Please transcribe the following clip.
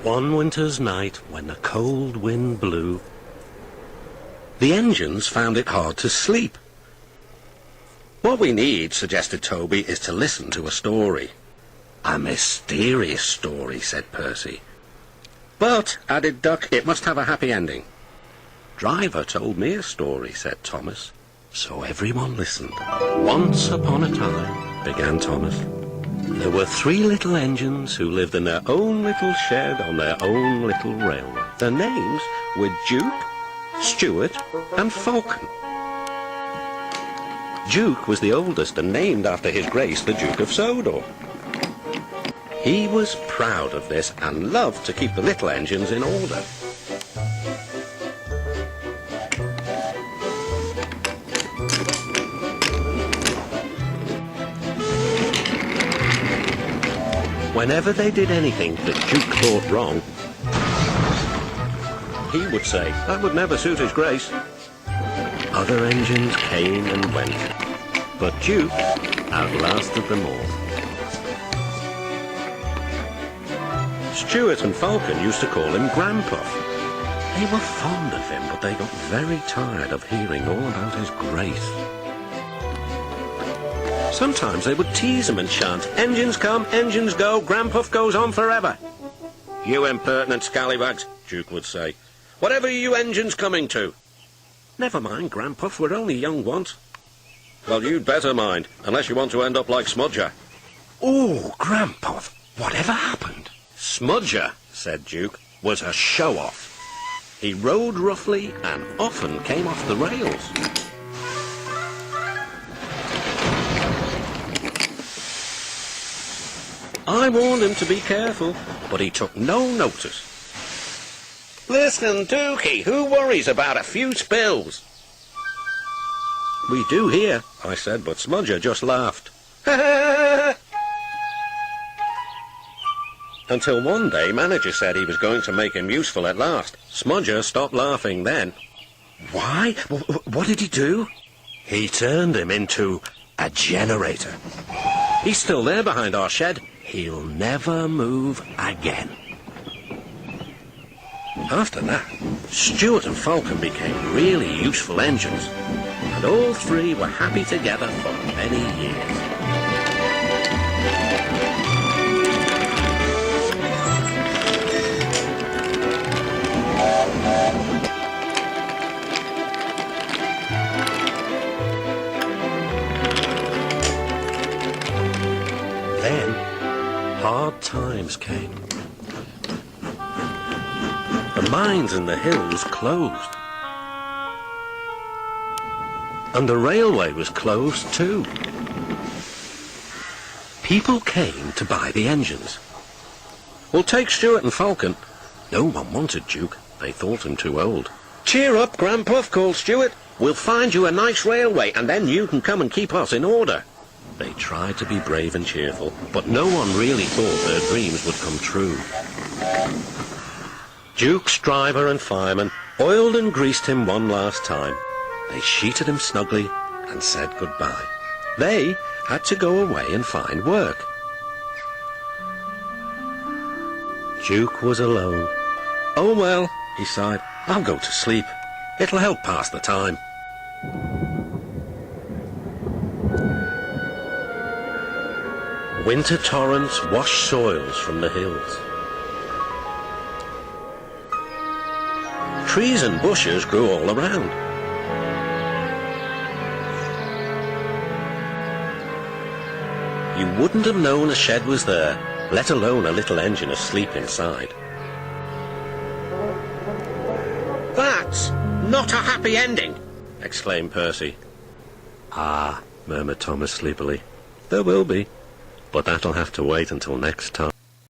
One winter's night, when a cold wind blew, the engines found it hard to sleep. "What we need," suggested Toby, "is to listen to a story." "A mysterious story," said Percy. "But," added Duck, "it must have a happy ending." "Driver told me a story," said Thomas. So everyone listened. "Once upon a time," began Thomas, "there were 3 little engines who lived in their own little shed on their own little railway. Their names were Duke, Stuart, and Falcon. Duke was the oldest and named after his Grace the Duke of Sodor. He was proud of this and loved to keep the little engines in order. Whenever they did anything that Duke thought wrong, he would say, "That would never suit his Grace." Other engines came and went, but Duke outlasted them all. Stuart and Falcon used to call him Granpuff. They were fond of him, but they got very tired of hearing all about his grace. Sometimes they would tease him and chant, "Engines come, engines go, Granpuff goes on forever." "You impertinent scallywags," Duke would say. "Whatever are you engines coming to?" "Never mind, Granpuff, we're only young once." "Well, you'd better mind, unless you want to end up like Smudger." "Oh, Granpuff, whatever happened?" "Smudger," said Duke, "was a show-off. He rode roughly and often came off the rails. I warned him to be careful, but he took no notice." "Listen, Dookie, who worries about a few spills?" "We do here," I said, but Smudger just laughed. Until one day, manager said he was going to make him useful at last. Smudger stopped laughing then. "Why? What did he do?" "He turned him into a generator. He's still there behind our shed. He'll never move again." After that, Stuart and Falcon became really useful engines, and all 3 were happy together for many years. Then, hard times came. The mines in the hills closed. And the railway was closed too. People came to buy the engines. "We'll take Stuart and Falcon." No one wanted Duke. They thought him too old. "Cheer up, Granpuff," called Stuart. "We'll find you a nice railway, and then you can come and keep us in order." They tried to be brave and cheerful, but no one really thought their dreams would come true. Duke's driver and fireman oiled and greased him one last time. They sheeted him snugly and said goodbye. They had to go away and find work. Duke was alone. "Oh well," he sighed, "I'll go to sleep. It'll help pass the time." Winter torrents washed soils from the hills. Trees and bushes grew all around. You wouldn't have known a shed was there, let alone a little engine asleep inside. "That's not a happy ending," exclaimed Percy. "Ah," murmured Thomas sleepily, "there will be. But that'll have to wait until next time."